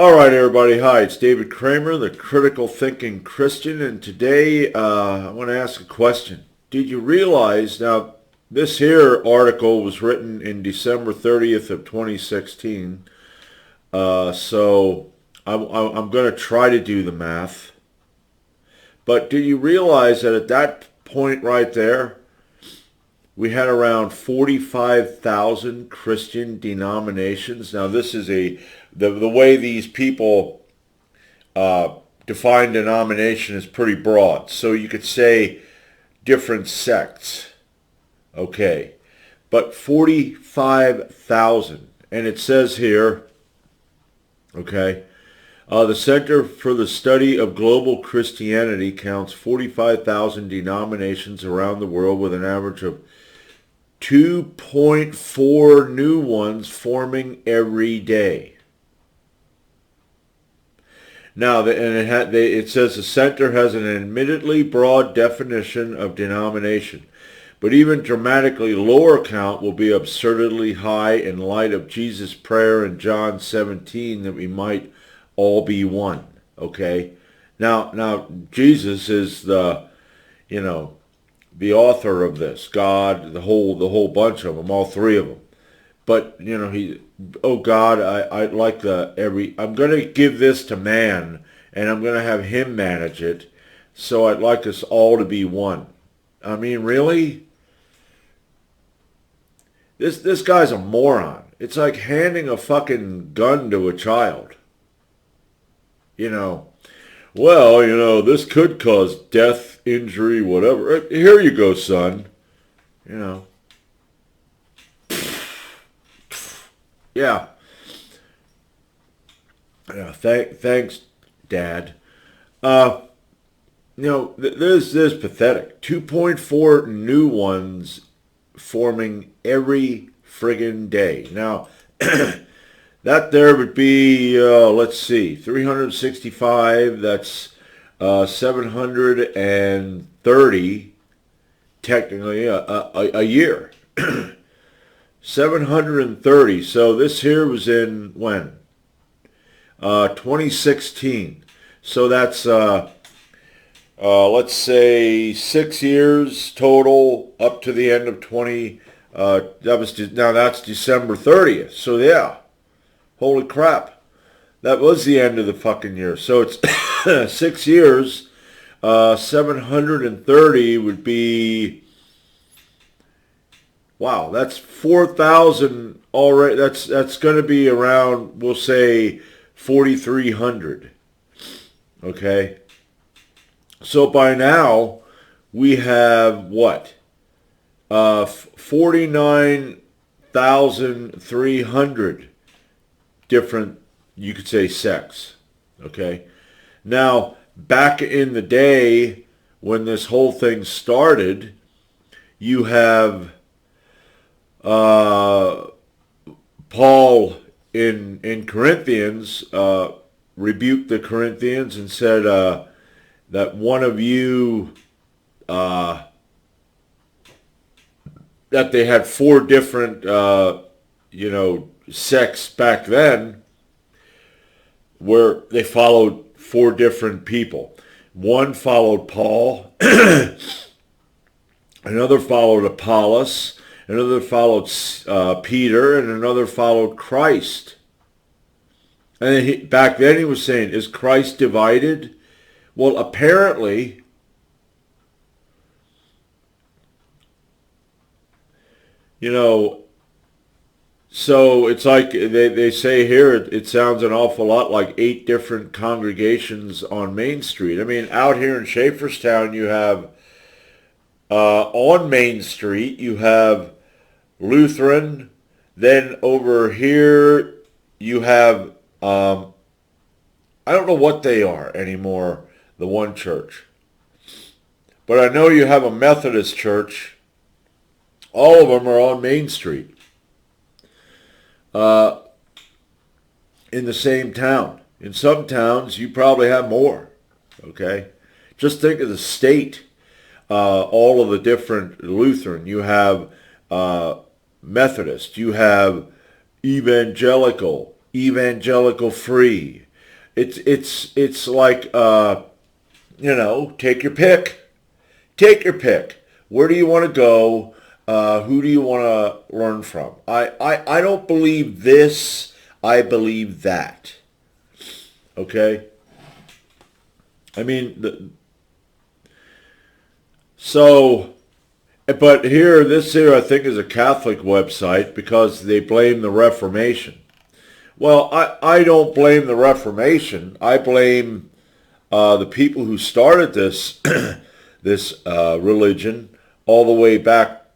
All right, everybody. Hi, it's David Kramer, the Critical Thinking Christian, and today I want to ask a question. Did you realize, now, this here article was written in December 30th of 2016, so I'm going to try to do the math, but did you realize that at that point right there, we had around 45,000 Christian denominations? Now, this is the way these people define denomination is pretty broad. So you could say different sects. Okay. But 45,000. And it says here, okay, the Center for the Study of Global Christianity counts 45,000 denominations around the world with an average of 2.4 new ones forming every day. Now, it says the center has an admittedly broad definition of denomination, but even dramatically lower count will be absurdly high in light of Jesus' prayer in John 17 that we might all be one. Okay? Now Jesus is the author of this. God, the whole bunch of them, all three of them. But, God, I'd like I'm going to give this to man, and I'm going to have him manage it, so I'd like us all to be one. I mean, really? This guy's a moron. It's like handing a fucking gun to a child. This could cause death, injury, whatever. Here you go, son. Yeah. Thanks, Dad. This is pathetic. 2.4 new ones forming every friggin' day. Now, that there would be, let's see, 365, that's 730, technically, a year. 730. So this here was in when? 2016. So that's, let's say, 6 years total up to the end of now that's December 30th. So yeah, holy crap. That was the end of the fucking year. So it's 6 years. 730 would be, wow, that's 4,000 already. That's going to be around, we'll say, 4,300. Okay? So by now, we have what? 49,300 different, you could say, sects. Okay? Now, back in the day when this whole thing started, you have Paul in Corinthians rebuked the Corinthians and said that one of you, that they had four different sects back then where they followed four different people. One followed Paul, another followed Apollos, another followed Peter, and another followed Christ. And back then he was saying, is Christ divided? Well, apparently, so it's like they say here, it sounds an awful lot like 8 different congregations on Main Street. I mean, out here in Schaeferstown, you have, on Main Street, you have Lutheran. Then over here, you have, I don't know what they are anymore, the one church. But I know you have a Methodist church. All of them are on Main Street. In the same town. In some towns, you probably have more. Okay? Just think of the state. All of the different Lutheran. You have Methodist. You have evangelical free. it's like take your pick. Take your pick. Where do you want to go? Who do you want to learn from? I don't believe this. I believe that. Okay? I mean, but this here I think is a Catholic website because they blame the Reformation. Well, I don't blame the Reformation. I blame the people who started this this religion all the way back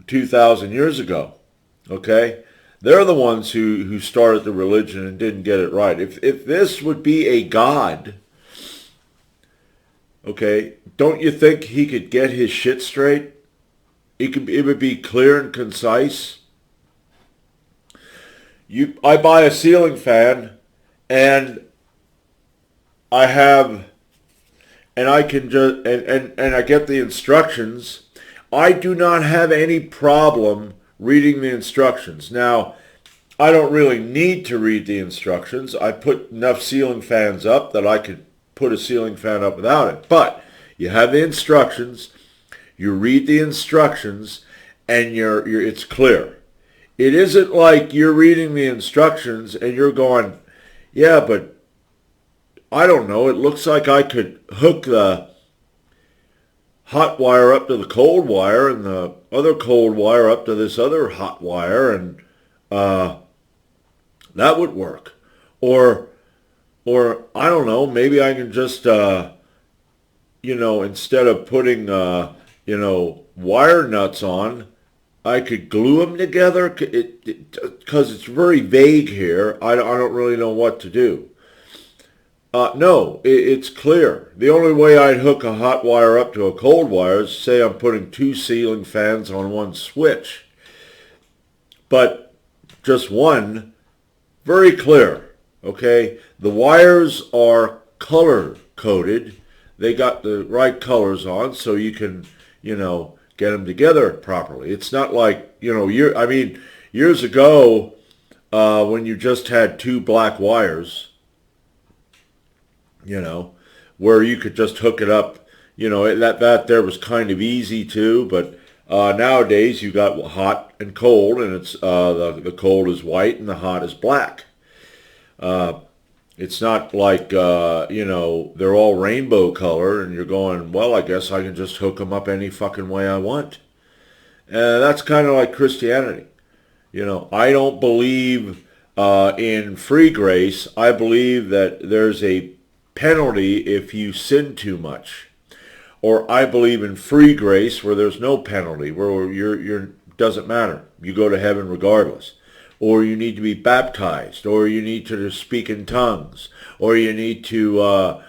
2,000 years ago. Okay? They're the ones who started the religion and didn't get it right. If this would be a God, okay, don't you think he could get his shit straight? It would be clear and concise. I buy a ceiling fan, and I can just and I get the instructions. I do not have any problem reading the instructions. Now, I don't really need to read the instructions. I put enough ceiling fans up that I could put a ceiling fan up without it. But you have the instructions. You read the instructions, and it's clear. It isn't like you're reading the instructions and you're going, yeah, but I don't know. It looks like I could hook the hot wire up to the cold wire and the other cold wire up to this other hot wire, and that would work. Or I don't know. Maybe I can just instead of putting wire nuts on, I could glue them together because it's very vague here. I don't really know what to do. No, it's clear. The only way I'd hook a hot wire up to a cold wire is say I'm putting two ceiling fans on one switch. But just one, very clear, okay? The wires are color-coded. They got the right colors on so you can, get them together properly. It's not like, years ago when you just had two black wires, where you could just hook it up, that there was kind of easy too, but nowadays you got hot and cold, and it's the cold is white and the hot is black. It's not like, they're all rainbow color and you're going, well, I guess I can just hook them up any fucking way I want. That's kind of like Christianity. I don't believe in free grace. I believe that there's a penalty if you sin too much. Or I believe in free grace where there's no penalty, where you're doesn't matter. You go to heaven regardless. Or you need to be baptized, or you need to speak in tongues, or you need to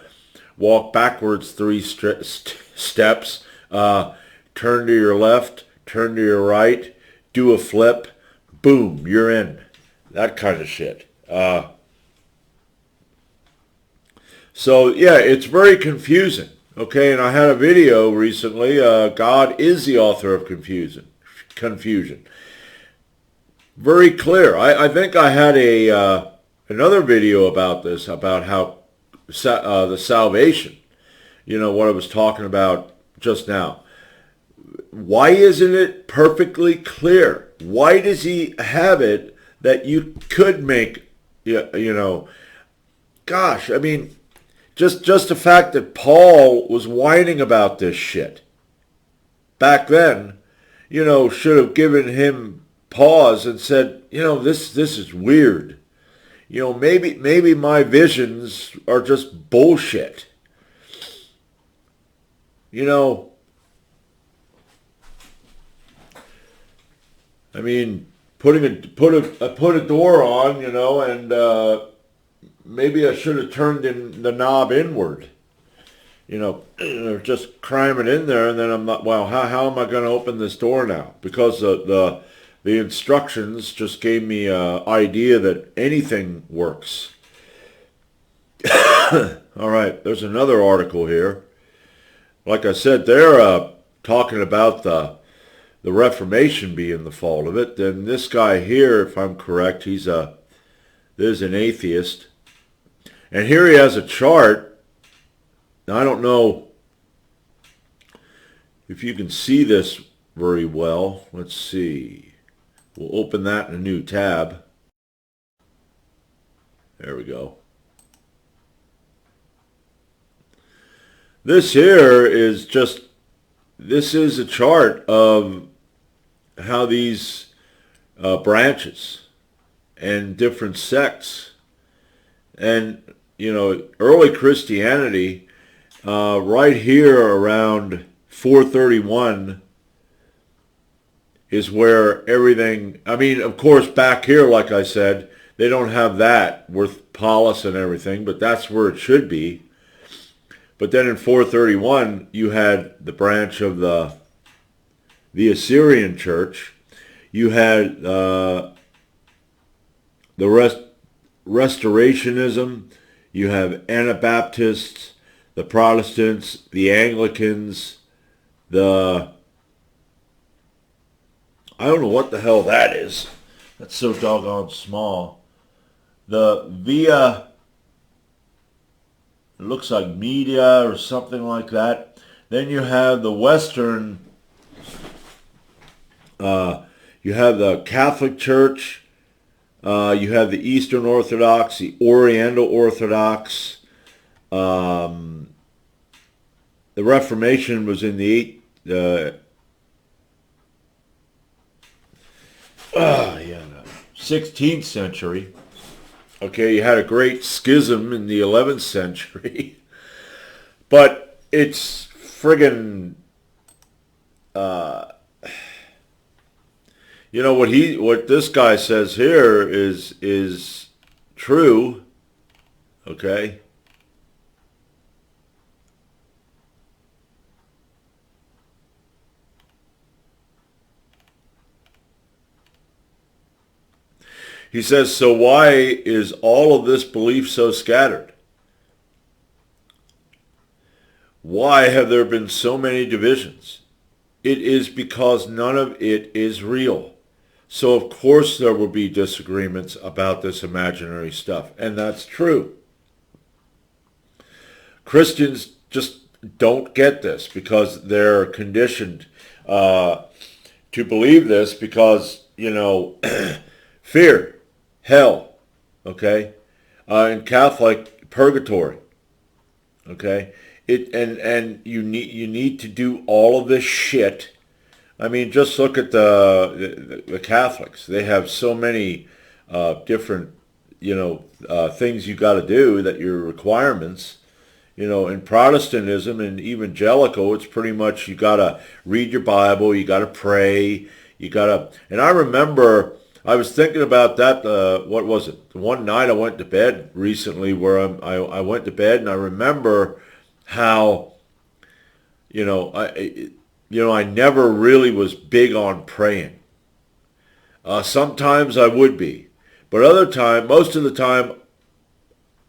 walk backwards 3 steps, turn to your left, turn to your right, do a flip, boom, you're in. That kind of shit. So, yeah, it's very confusing, okay? And I had a video recently, God is the author of confusion. Very clear. I think I had another video about this, about how the salvation, what I was talking about just now. Why isn't it perfectly clear? Why does he have it that you could make, gosh, I mean, just the fact that Paul was whining about this shit back then, should have given him pause and said, this is weird. Maybe my visions are just bullshit. I mean, put a door on, and maybe I should have turned the knob inward. Just cram it in there, and then I'm not. Well, how am I going to open this door now? Because the instructions just gave me an idea that anything works. All right, there's another article here. Like I said, they're talking about the Reformation being the fault of it. Then this guy here, if I'm correct, there's an atheist. And here he has a chart. Now, I don't know if you can see this very well. Let's see. We'll open that in a new tab. There we go. This here is just, this is a chart of how these branches and different sects, and early Christianity, right here around 431 is where everything, I mean, of course, back here, like I said, they don't have that with Paulus and everything, but that's where it should be. But then in 431, you had the branch of the Assyrian church. You had the Restorationism. You have Anabaptists, the Protestants, the Anglicans, I don't know what the hell that is. That's so doggone small. The Via, it looks like Media or something like that. Then you have the Western, you have the Catholic Church, you have the Eastern Orthodox, the Oriental Orthodox. The Reformation was in the 16th century. Okay, you had a great schism in the 11th century. But it's friggin', what this guy says here is true. Okay. He says, so why is all of this belief so scattered? Why have there been so many divisions? It is because none of it is real. So of course there will be disagreements about this imaginary stuff. And that's true. Christians just don't get this because they're conditioned to believe this because, fear. Hell, okay, in Catholic, purgatory, okay. And you need to do all of this shit. I mean, just look at the Catholics. They have so many different things you got to do that your requirements. In Protestantism and evangelical, it's pretty much you got to read your Bible, you got to pray, you got to. And I remember. I was thinking about that, what was it? One night I went to bed recently where I went to bed and I remember how, I never really was big on praying. Sometimes I would be. But most of the time,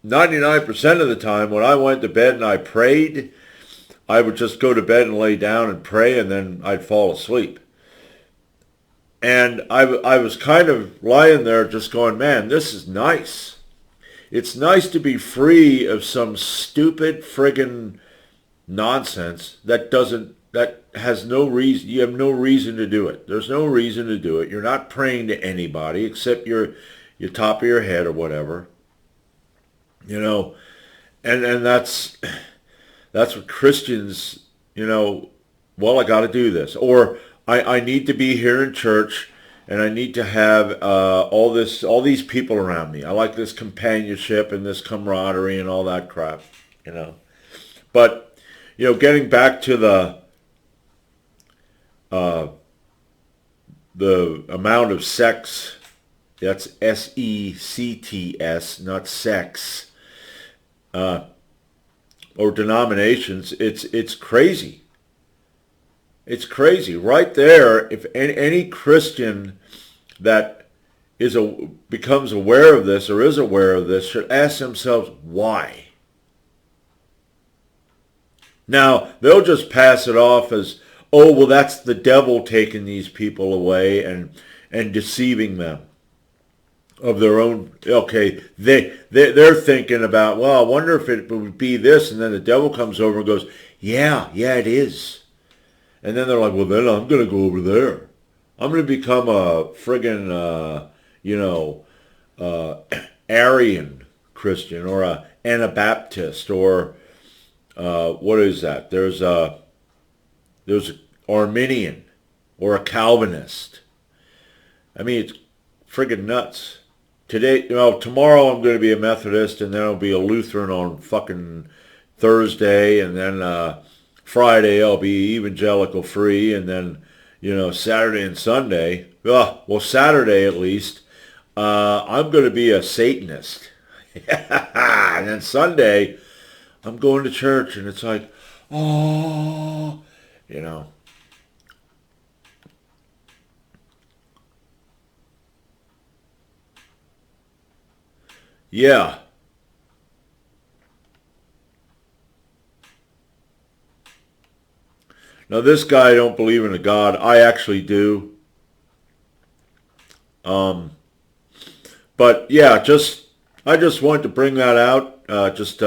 99% of the time when I went to bed and I prayed, I would just go to bed and lay down and pray and then I'd fall asleep. And I was kind of lying there just going, man, this is nice. It's nice to be free of some stupid friggin' nonsense that has no reason. You have no reason to do it. There's no reason to do it. You're not praying to anybody except your top of your head or whatever. And that's what Christians, well, I got to do this. Or I need to be here in church, and I need to have all these people around me. I like this companionship and this camaraderie and all that crap, But getting back to the amount of sex, that's SECTS, not sex, or denominations. It's crazy. It's crazy. Right there, if any Christian that becomes aware of this or is aware of this should ask themselves why. Now, they'll just pass it off as, oh, well, that's the devil taking these people away and deceiving them. of their own. Okay, they're thinking about, well, I wonder if it would be this, and then the devil comes over and goes, yeah, it is. And then they're like, well, then I'm going to go over there. I'm going to become a friggin', uh, Aryan Christian, or a Anabaptist, or what is that? There's Arminian, or a Calvinist. I mean, it's friggin' nuts. Today, tomorrow I'm going to be a Methodist, and then I'll be a Lutheran on fucking Thursday, and then Friday I'll be evangelical free, and then Saturday and Sunday. Well, Saturday at least, I'm going to be a Satanist, and then Sunday I'm going to church, and it's like, oh, you know. Yeah. Now this guy don't believe in a God. I actually do. Um, but yeah, I just wanted to bring that out. Just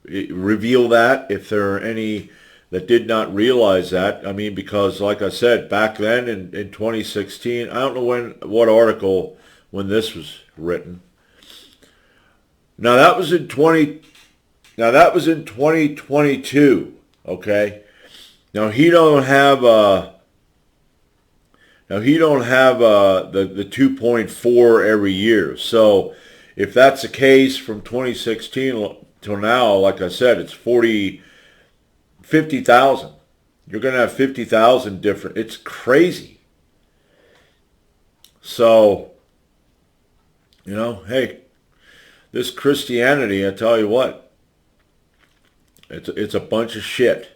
reveal that if there are any that did not realize that. I mean, because like I said, back then in 2016, I don't know what article when this was written. Now that was in 20. Now that was in 2022. Okay. Now he don't have the 2.4 every year. So if that's the case from 2016 till now, like I said, it's 50,000. You're going to have 50,000 different. It's crazy. So, hey, this Christianity, I tell you what, it's a bunch of shit.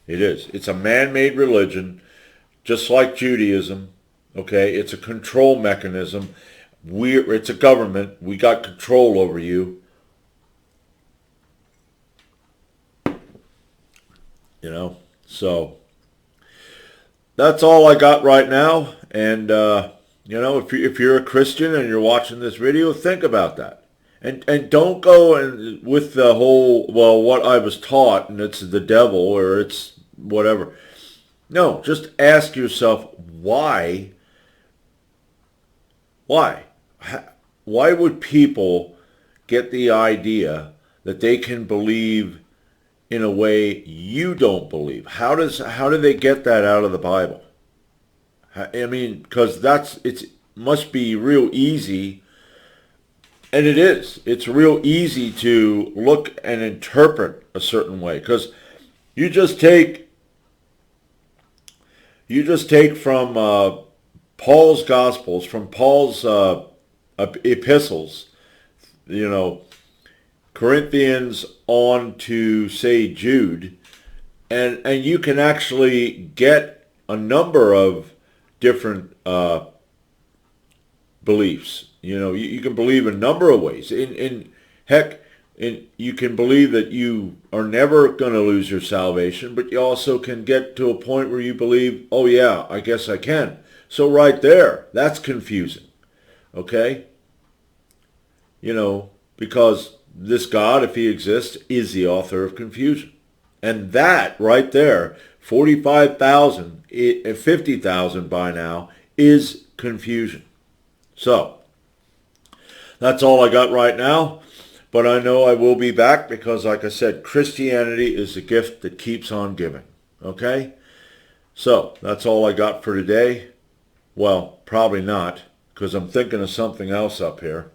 It is. It's a man-made religion, just like Judaism. Okay, it's a control mechanism. It's a government. We got control over you. So that's all I got right now. And if you're a Christian and you're watching this video, think about that. And don't go and with the whole, well, what I was taught and it's the devil or it's whatever. No, just ask yourself why. Why? Why would people get the idea that they can believe in a way you don't believe? How do they get that out of the Bible? I mean, because it must be real easy, and it is. It's real easy to look and interpret a certain way because you just take from Paul's Gospels, from Paul's epistles, Corinthians on to, say, Jude, and you can actually get a number of different beliefs. You can believe a number of ways. You can believe that you are never going to lose your salvation, but you also can get to a point where you believe, oh yeah, I guess I can. So right there, that's confusing. Okay? Because this God, if he exists, is the author of confusion. And that right there, 45,000, 50,000 by now, is confusion. So, that's all I got right now. But I know I will be back because, like I said, Christianity is a gift that keeps on giving. Okay? So, that's all I got for today. Well, probably not, because I'm thinking of something else up here.